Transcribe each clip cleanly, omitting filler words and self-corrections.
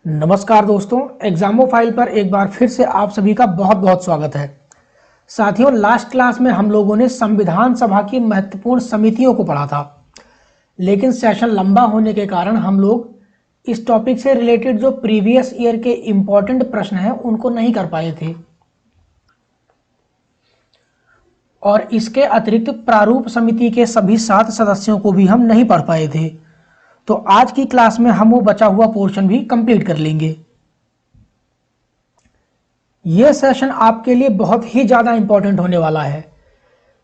नमस्कार दोस्तों, एग्जामो फाइल पर एक बार फिर से आप सभी का बहुत बहुत स्वागत है। साथियों, लास्ट क्लास में हम लोगों ने संविधान सभा की महत्वपूर्ण समितियों को पढ़ा था, लेकिन सेशन लंबा होने के कारण हम लोग इस टॉपिक से रिलेटेड जो प्रीवियस ईयर के इम्पोर्टेंट प्रश्न हैं उनको नहीं कर पाए थे, और इसके अतिरिक्त प्रारूप समिति के सभी 7 सदस्यों को भी हम नहीं पढ़ पाए थे। तो आज की क्लास में हम वो बचा हुआ पोर्शन भी कंप्लीट कर लेंगे। यह सेशन आपके लिए बहुत ही ज़्यादा इंपॉर्टेंट होने वाला है,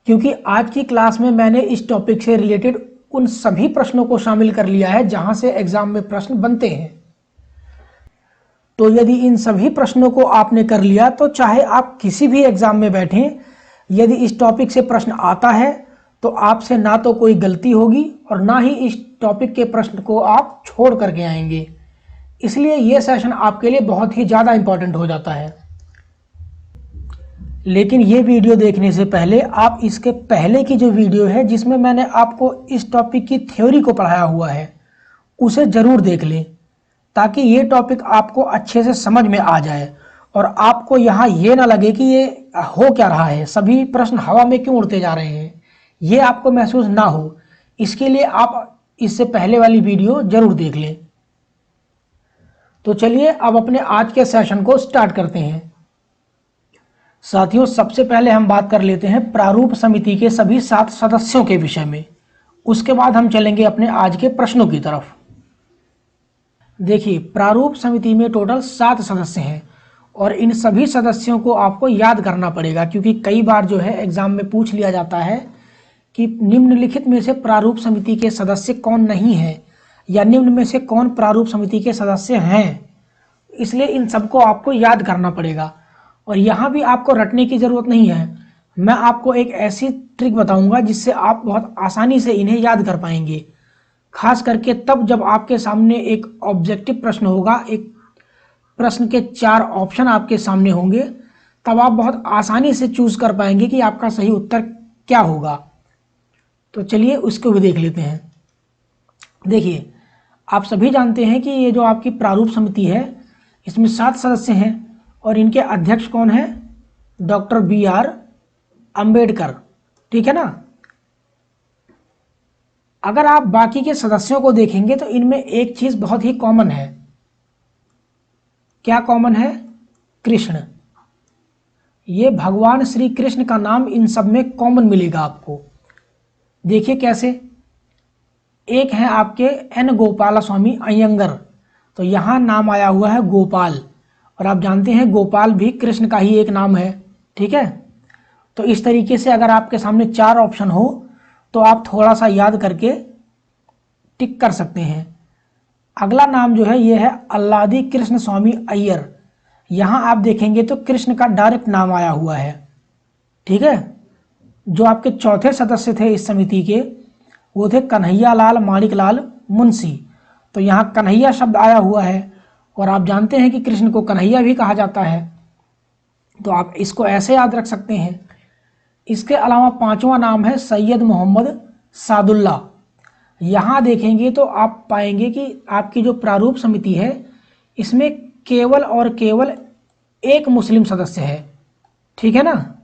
क्योंकि आज की क्लास में मैंने इस टॉपिक से रिलेटेड उन सभी प्रश्नों को शामिल कर लिया है जहां से एग्जाम में प्रश्न बनते हैं। तो यदि इन सभी प्रश्नों को आपने कर लिया तो चाहे आप किसी भी एग्जाम में बैठें, यदि इस टॉपिक से प्रश्न आता है तो आपसे ना तो कोई गलती होगी और ना ही इस टॉपिक के प्रश्न को आप छोड़ करके आएंगे। इसलिए यह सेशन आपके लिए बहुत ही ज़्यादा इंपॉर्टेंट हो जाता है। लेकिन ये वीडियो देखने से पहले आप इसके पहले की जो वीडियो है जिसमें मैंने आपको इस टॉपिक की थ्योरी को पढ़ाया हुआ है उसे ज़रूर देख लें, ताकि ये टॉपिक आपको अच्छे से समझ में आ जाए और आपको यहाँ ये ना लगे कि ये हो क्या रहा है, सभी प्रश्न हवा में क्यों उड़ते जा रहे हैं, ये आपको महसूस ना हो। इसके लिए आप इससे पहले वाली वीडियो जरूर देख लें। तो चलिए अब अपने आज के सेशन को स्टार्ट करते हैं। साथियों, सबसे पहले हम बात कर लेते हैं प्रारूप समिति के सभी 7 सदस्यों के विषय में। उसके बाद हम चलेंगे अपने आज के प्रश्नों की तरफ। देखिए, प्रारूप समिति में टोटल 7 सदस्य हैं और इन सभी सदस्यों को आपको याद करना पड़ेगा, क्योंकि कई बार जो है एग्जाम में पूछ लिया जाता है कि निम्नलिखित में से प्रारूप समिति के सदस्य कौन नहीं है या निम्न में से कौन प्रारूप समिति के सदस्य हैं। इसलिए इन सबको आपको याद करना पड़ेगा और यहाँ भी आपको रटने की ज़रूरत नहीं है। मैं आपको एक ऐसी ट्रिक बताऊंगा जिससे आप बहुत आसानी से इन्हें याद कर पाएंगे, खास करके तब जब आपके सामने एक ऑब्जेक्टिव प्रश्न होगा, एक प्रश्न के 4 ऑप्शन आपके सामने होंगे, तब आप बहुत आसानी से चूज कर पाएंगे कि आपका सही उत्तर क्या होगा। तो चलिए उसको भी देख लेते हैं। देखिए, आप सभी जानते हैं कि ये जो आपकी प्रारूप समिति है इसमें 7 सदस्य हैं और इनके अध्यक्ष कौन है? डॉक्टर BR अंबेडकर, ठीक है ना। अगर आप बाकी के सदस्यों को देखेंगे तो इनमें एक चीज बहुत ही कॉमन है। क्या कॉमन है? कृष्ण। ये भगवान श्री कृष्ण का नाम इन सब में कॉमन मिलेगा आपको। देखिए कैसे। एक है आपके N गोपालस्वामी अयंगर, तो यहाँ नाम आया हुआ है गोपाल, और आप जानते हैं गोपाल भी कृष्ण का ही एक नाम है, ठीक है। तो इस तरीके से अगर आपके सामने 4 ऑप्शन हो तो आप थोड़ा सा याद करके टिक कर सकते हैं। अगला नाम जो है ये है अल्लादी कृष्ण स्वामी अय्यर। यहाँ आप देखेंगे तो कृष्ण का डायरेक्ट नाम आया हुआ है, ठीक है। जो आपके चौथे सदस्य थे इस समिति के वो थे कन्हैया लाल माणिकलाल मुंशी, तो यहाँ कन्हैया शब्द आया हुआ है और आप जानते हैं कि कृष्ण को कन्हैया भी कहा जाता है, तो आप इसको ऐसे याद रख सकते हैं। इसके अलावा 5वां नाम है सैयद मोहम्मद सादुल्ला। यहाँ देखेंगे तो आप पाएंगे कि आपकी जो प्रारूप समिति है इसमें केवल और केवल एक मुस्लिम सदस्य है, ठीक है ना।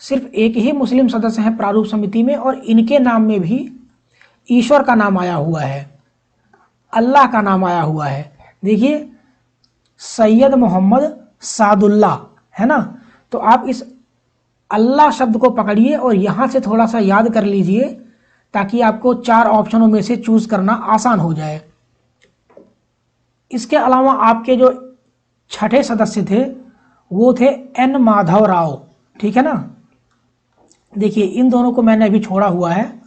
सिर्फ एक ही मुस्लिम सदस्य है प्रारूप समिति में और इनके नाम में भी ईश्वर का नाम आया हुआ है, अल्लाह का नाम आया हुआ है। देखिए, सैयद मोहम्मद सादुल्ला है ना। तो आप इस अल्लाह शब्द को पकड़िए और यहाँ से थोड़ा सा याद कर लीजिए, ताकि आपको 4 ऑप्शनों में से चूज करना आसान हो जाए। इसके अलावा आपके जो 6ठे सदस्य थे वो थे N माधव राव, ठीक है ना। देखिए, इन दोनों को मैंने अभी छोड़ा हुआ है,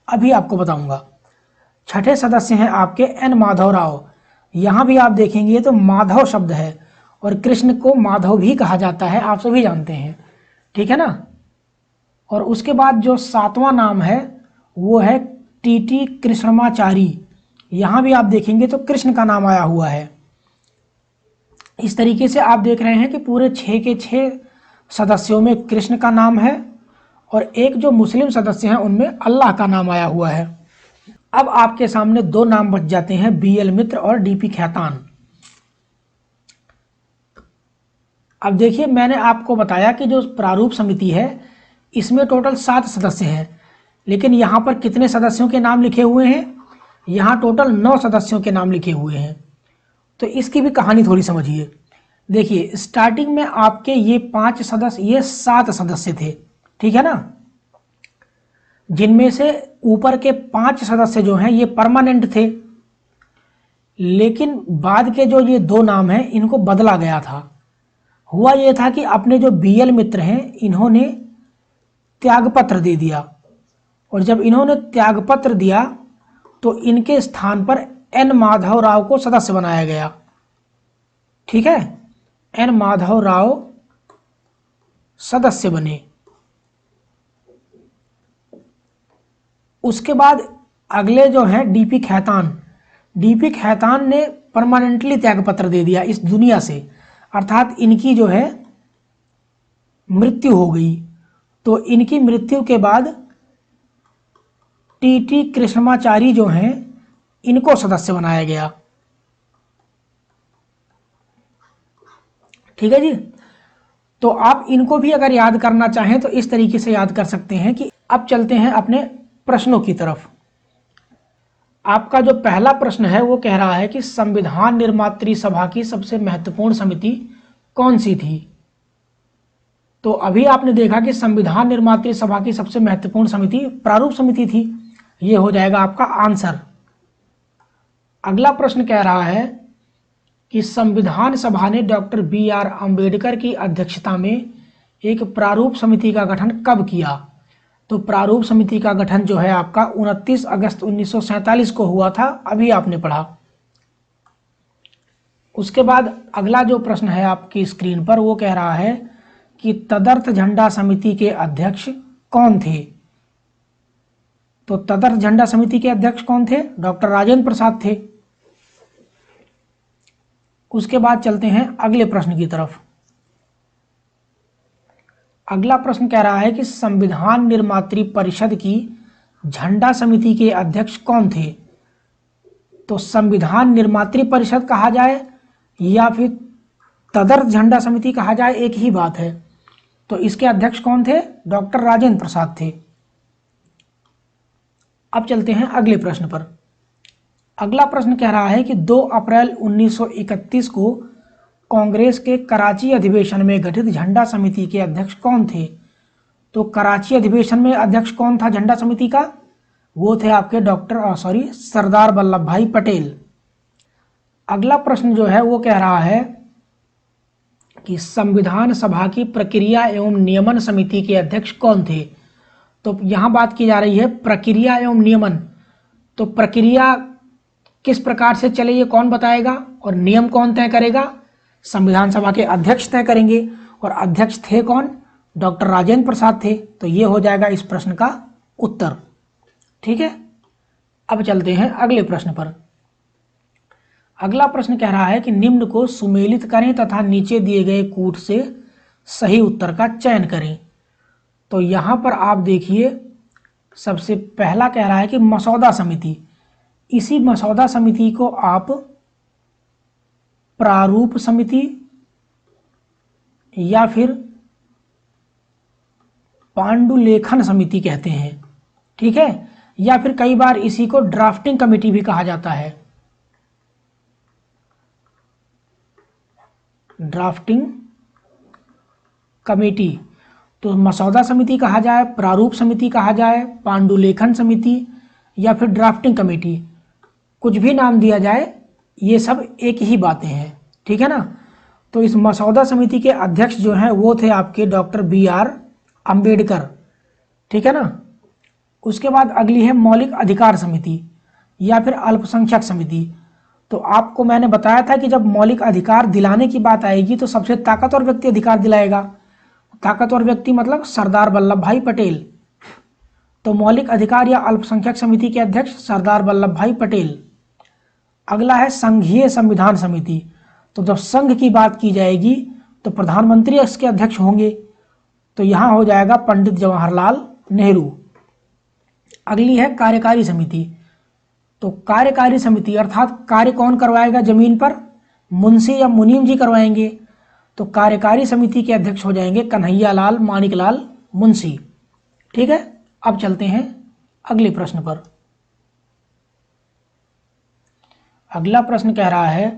अभी आपको बताऊंगा। 6ठे सदस्य हैं आपके N माधव राव। यहाँ भी आप देखेंगे तो माधव शब्द है और कृष्ण को माधव भी कहा जाता है, आप सभी जानते हैं, ठीक है ना। और उसके बाद जो 7वां नाम है वो है TT कृष्णमाचारी। यहाँ भी आप देखेंगे तो कृष्ण का नाम आया हुआ है। इस तरीके से आप देख रहे हैं कि पूरे 6 के 6 सदस्यों में कृष्ण का नाम है और एक जो मुस्लिम सदस्य हैं उनमें अल्लाह का नाम आया हुआ है। अब आपके सामने 2 नाम बच जाते हैं, BL मित्र और DP खैतान। अब देखिए, मैंने आपको बताया कि जो प्रारूप समिति है इसमें टोटल 7 सदस्य हैं, लेकिन यहाँ पर कितने सदस्यों के नाम लिखे हुए हैं? यहाँ टोटल 9 सदस्यों के नाम लिखे हुए हैं। तो इसकी भी कहानी थोड़ी समझिए। देखिए, स्टार्टिंग में आपके ये 5 सदस्य, ये 7 सदस्य थे, ठीक है ना, जिनमें से ऊपर के 5 सदस्य जो हैं ये परमानेंट थे, लेकिन बाद के जो ये 2 नाम हैं इनको बदला गया था। हुआ ये था कि अपने जो बीएल मित्र हैं इन्होंने त्यागपत्र दे दिया, और जब इन्होंने त्यागपत्र दिया तो इनके स्थान पर एन माधव राव को सदस्य बनाया गया। ठीक है, एन माधव राव सदस्य बने। उसके बाद अगले जो हैं डीपी खैतान ने परमानेंटली त्यागपत्र दे दिया इस दुनिया से, अर्थात इनकी जो है मृत्यु हो गई। तो इनकी मृत्यु के बाद टीटी कृष्णमाचारी जो हैं इनको सदस्य बनाया गया। ठीक है जी। तो आप इनको भी अगर याद करना चाहें तो इस तरीके से याद कर सकते हैं कि अब चलते हैं अपने प्रश्नों की तरफ। आपका जो पहला प्रश्न है वो कह रहा है कि संविधान निर्मात्री सभा की सबसे महत्वपूर्ण समिति कौन सी थी? तो अभी आपने देखा कि संविधान निर्मात्री सभा की सबसे महत्वपूर्ण समिति प्रारूप समिति थी। ये हो जाएगा आपका आंसर। अगला प्रश्न कह रहा है कि संविधान सभा ने डॉक्टर BR अम्बेडकर की अध्यक्षता में एक प्रारूप समिति का गठन कब किया? तो प्रारूप समिति का गठन जो है आपका 29 अगस्त 1947 को हुआ था, अभी आपने पढ़ा। उसके बाद अगला जो प्रश्न है आपकी स्क्रीन पर वो कह रहा है कि तदर्थ झंडा समिति के अध्यक्ष कौन थे? तो तदर्थ झंडा समिति के अध्यक्ष कौन थे? डॉक्टर राजेंद्र प्रसाद थे। उसके बाद चलते हैं अगले प्रश्न की तरफ। अगला प्रश्न कह रहा है कि संविधान निर्मात्री परिषद की झंडा समिति के अध्यक्ष कौन थे? तो संविधान निर्मात्री परिषद कहा जाए या फिर तदर्थ झंडा समिति कहा जाए, एक ही बात है। तो इसके अध्यक्ष कौन थे? डॉक्टर राजेंद्र प्रसाद थे। अब चलते हैं अगले प्रश्न पर। अगला प्रश्न कह रहा है कि 2 अप्रैल 1931 को कांग्रेस के कराची अधिवेशन में गठित झंडा समिति के अध्यक्ष कौन थे? तो कराची अधिवेशन में अध्यक्ष कौन था झंडा समिति का? वो थे आपके सरदार वल्लभ भाई पटेल। अगला प्रश्न जो है वो कह रहा है कि संविधान सभा की प्रक्रिया एवं नियमन समिति के अध्यक्ष कौन थे? तो यहाँ बात की जा रही है प्रक्रिया एवं नियमन। तो प्रक्रिया किस प्रकार से चले ये कौन बताएगा, और नियम कौन तय करेगा? संविधान सभा के अध्यक्ष तय करेंगे, और अध्यक्ष थे कौन? डॉक्टर राजेंद्र प्रसाद थे। तो ये हो जाएगा इस प्रश्न का उत्तर। ठीक है, अब चलते हैं अगले प्रश्न पर। अगला प्रश्न कह रहा है कि निम्न को सुमेलित करें तथा नीचे दिए गए कूट से सही उत्तर का चयन करें। तो यहाँ पर आप देखिए, सबसे पहला कह रहा है कि मसौदा समिति। इसी मसौदा समिति को आप प्रारूप समिति या फिर पांडुलेखन समिति कहते हैं। ठीक है, या फिर कई बार इसी को ड्राफ्टिंग कमेटी भी कहा जाता है। Drafting committee. तो मसौदा समिति कहा जाए, प्रारूप समिति कहा जाए, पांडुलेखन समिति या फिर ड्राफ्टिंग कमेटी, कुछ भी नाम दिया जाए, ये सब एक ही बातें हैं। ठीक है ना। तो इस मसौदा समिति के अध्यक्ष जो हैं वो थे आपके डॉक्टर BR अम्बेडकर। ठीक है ना। उसके बाद अगली है मौलिक अधिकार समिति या फिर अल्पसंख्यक समिति। तो आपको मैंने बताया था कि जब मौलिक अधिकार दिलाने की बात आएगी तो सबसे ताकतवर व्यक्ति अधिकार दिलाएगा। ताकतवर व्यक्ति मतलब सरदार वल्लभ भाई पटेल। तो मौलिक अधिकार या अल्पसंख्यक समिति के अध्यक्ष सरदार वल्लभ भाई पटेल। अगला है संघीय संविधान समिति। तो जब संघ की बात की जाएगी तो प्रधानमंत्री इसके अध्यक्ष होंगे। तो यहाँ हो जाएगा पंडित जवाहरलाल नेहरू। अगली है कार्यकारी समिति। तो कार्यकारी समिति अर्थात कार्य कौन करवाएगा जमीन पर? मुंशी या मुनीम जी करवाएंगे। तो कार्यकारी समिति के अध्यक्ष हो जाएंगे कन्हैयालाल मानिकलाल मुंशी। ठीक है, अब चलते हैं अगले प्रश्न पर। अगला प्रश्न कह रहा है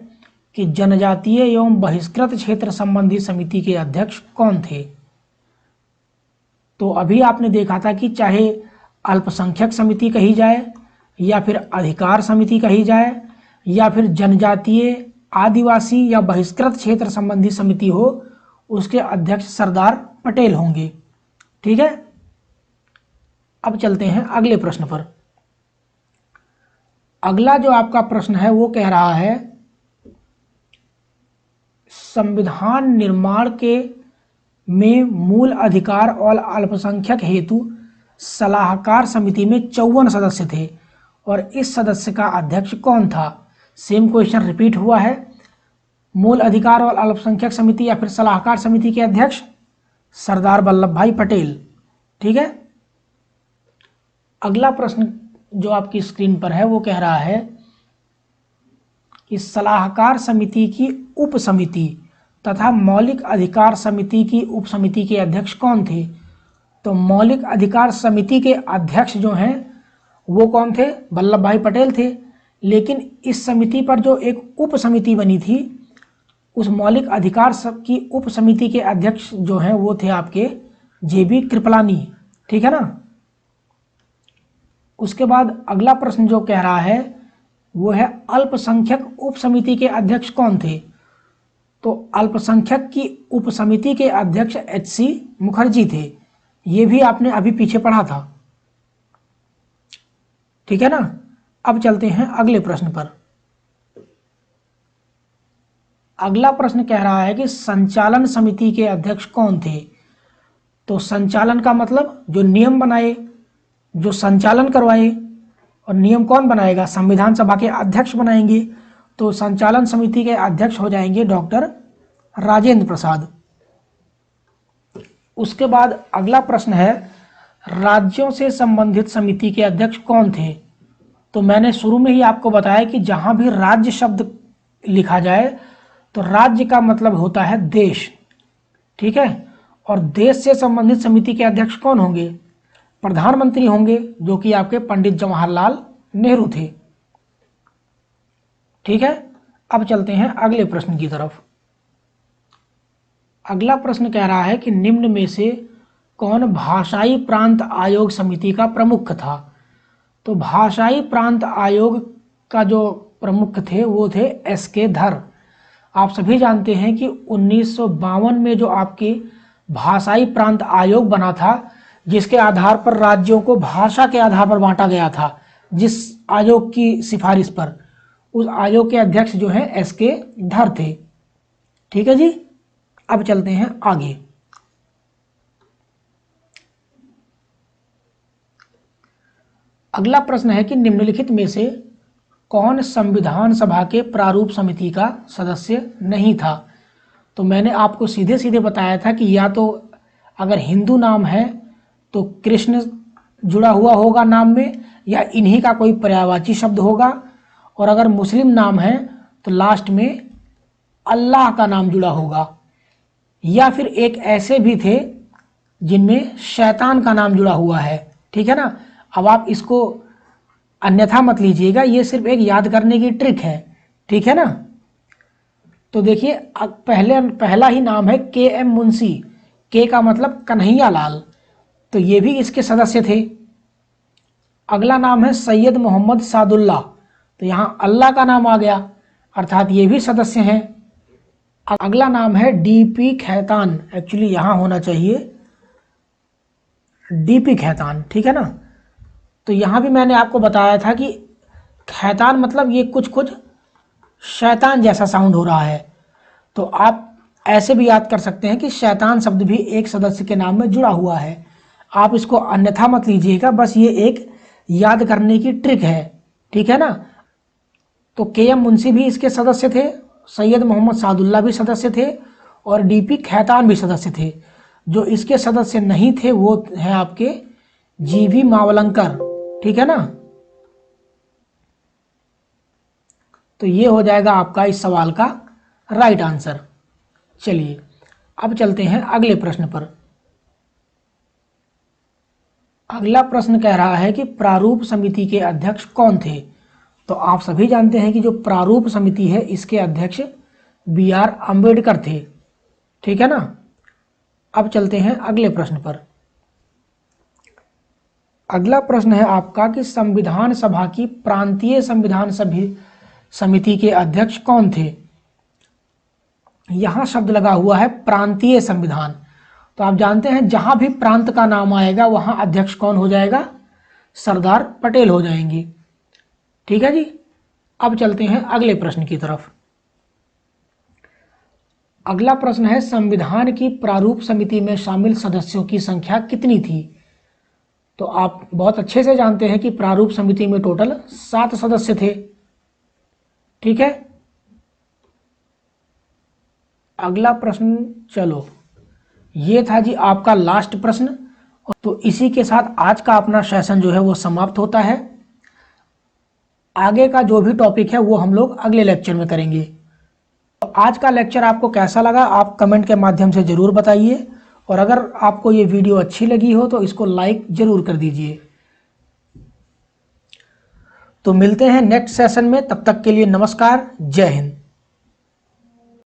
कि जनजातीय एवं बहिष्कृत क्षेत्र संबंधी समिति के अध्यक्ष कौन थे। तो अभी आपने देखा था कि चाहे अल्पसंख्यक समिति कही जाए या फिर अधिकार समिति कही जाए या फिर जनजातीय, आदिवासी या बहिष्कृत क्षेत्र संबंधी समिति हो, उसके अध्यक्ष सरदार पटेल होंगे। ठीक है, अब चलते हैं अगले प्रश्न पर। अगला जो आपका प्रश्न है वो कह रहा है संविधान निर्माण के में मूल अधिकार और अल्पसंख्यक हेतु सलाहकार समिति में 54 सदस्य थे और इस सदस्य का अध्यक्ष कौन था। सेम क्वेश्चन रिपीट हुआ है। मूल अधिकार और अल्पसंख्यक समिति या फिर सलाहकार समिति के अध्यक्ष सरदार वल्लभ भाई पटेल। ठीक है, अगला प्रश्न जो आपकी स्क्रीन पर है वो कह रहा है कि सलाहकार समिति की उप समिति तथा मौलिक अधिकार समिति की उप समिति के अध्यक्ष कौन थे। तो मौलिक अधिकार समिति के अध्यक्ष जो हैं वो कौन थे, वल्लभ भाई पटेल थे। लेकिन इस समिति पर जो एक उप समिति बनी थी, उस मौलिक अधिकार की उप समिति के अध्यक्ष जो हैं वो थे आपके जेबी कृपलानी। ठीक है ना। उसके बाद अगला प्रश्न जो कह रहा है वो है अल्पसंख्यक उप समिति के अध्यक्ष कौन थे। तो अल्पसंख्यक की उप समिति के अध्यक्ष एच.सी. मुखर्जी थे। ये भी आपने अभी पीछे पढ़ा था। ठीक है ना। अब चलते हैं अगले प्रश्न पर। अगला प्रश्न कह रहा है कि संचालन समिति के अध्यक्ष कौन थे। तो संचालन का मतलब जो नियम बनाए, जो संचालन करवाए, और नियम कौन बनाएगा, संविधान सभा के अध्यक्ष बनाएंगे। तो संचालन समिति के अध्यक्ष हो जाएंगे डॉक्टर राजेंद्र प्रसाद। उसके बाद अगला प्रश्न है राज्यों से संबंधित समिति के अध्यक्ष कौन थे। तो मैंने शुरू में ही आपको बताया कि जहां भी राज्य शब्द लिखा जाए तो राज्य का मतलब होता है देश। ठीक है, और देश से संबंधित समिति के अध्यक्ष कौन होंगे, प्रधानमंत्री होंगे, जो कि आपके पंडित जवाहरलाल नेहरू थे। ठीक है, अब चलते हैं अगले प्रश्न की तरफ। अगला प्रश्न कह रहा है कि निम्न में से कौन भाषाई प्रांत आयोग समिति का प्रमुख था। तो भाषाई प्रांत आयोग का जो प्रमुख थे वो थे एस.के. धर। आप सभी जानते हैं कि 1952 में जो आपके भाषाई प्रांत आयोग बना था, जिसके आधार पर राज्यों को भाषा के आधार पर बांटा गया था, जिस आयोग की सिफारिश पर, उस आयोग के अध्यक्ष जो हैं एस.के. धर थे। ठीक है जी, अब चलते हैं आगे। अगला प्रश्न है कि निम्नलिखित में से कौन संविधान सभा के प्रारूप समिति का सदस्य नहीं था। तो मैंने आपको सीधे सीधे बताया था कि या तो अगर हिंदू नाम है तो कृष्ण जुड़ा हुआ होगा नाम में, या इन्हीं का कोई पर्यायवाची शब्द होगा, और अगर मुस्लिम नाम है तो लास्ट में अल्लाह का नाम जुड़ा होगा, या फिर एक ऐसे भी थे जिनमें शैतान का नाम जुड़ा हुआ है। ठीक है ना। अब आप इसको अन्यथा मत लीजिएगा, ये सिर्फ एक याद करने की ट्रिक है। ठीक है ना। तो देखिए पहला ही नाम है के.एम. मुंशी। के का मतलब कन्हैया लाल, तो ये भी इसके सदस्य थे। अगला नाम है सैयद मोहम्मद सादुल्ला, तो यहाँ अल्लाह का नाम आ गया, अर्थात ये भी सदस्य हैं। अगला नाम है डी.पी. खैतान, एक्चुअली यहाँ होना चाहिए डी.पी. खैतान। ठीक है ना। तो यहाँ भी मैंने आपको बताया था कि खैतान मतलब ये कुछ कुछ शैतान जैसा साउंड हो रहा है, तो आप ऐसे भी याद कर सकते हैं कि शैतान शब्द भी एक सदस्य के नाम में जुड़ा हुआ है। आप इसको अन्यथा मत लीजिएगा, बस ये एक याद करने की ट्रिक है। ठीक है ना। तो के.एम. मुंशी भी इसके सदस्य थे, सैयद मोहम्मद सादुल्ला भी सदस्य थे, और डी.पी. खैतान भी सदस्य थे। जो इसके सदस्य नहीं थे वो हैं आपके जी.वी. मावलंकर। ठीक है ना। तो ये हो जाएगा आपका इस सवाल का राइट आंसर। चलिए अब चलते हैं अगले प्रश्न पर। अगला प्रश्न कह रहा है कि प्रारूप समिति के अध्यक्ष कौन थे। तो आप सभी जानते हैं कि जो प्रारूप समिति है इसके अध्यक्ष BR अम्बेडकर थे, ठीक है ना। अब चलते हैं अगले प्रश्न पर। अगला प्रश्न है आपका कि संविधान सभा की प्रांतीय संविधान समिति के अध्यक्ष कौन थे। यहां शब्द लगा हुआ है प्रांतीय संविधान। तो आप जानते हैं जहां भी प्रांत का नाम आएगा वहां अध्यक्ष कौन हो जाएगा, सरदार पटेल हो जाएंगे, ठीक है जी। अब चलते हैं अगले प्रश्न की तरफ। अगला प्रश्न है संविधान की प्रारूप समिति में शामिल सदस्यों की संख्या कितनी थी। तो आप बहुत अच्छे से जानते हैं कि प्रारूप समिति में टोटल 7 सदस्य थे, ठीक है। अगला प्रश्न, चलो ये था जी आपका लास्ट प्रश्न। तो इसी के साथ आज का अपना सेशन जो है वो समाप्त होता है। आगे का जो भी टॉपिक है वो हम लोग अगले लेक्चर में करेंगे। तो आज का लेक्चर आपको कैसा लगा आप कमेंट के माध्यम से ज़रूर बताइए, और अगर आपको ये वीडियो अच्छी लगी हो तो इसको लाइक ज़रूर कर दीजिए। तो मिलते हैं नेक्स्ट सेशन में, तब तक के लिए नमस्कार, जय हिंद।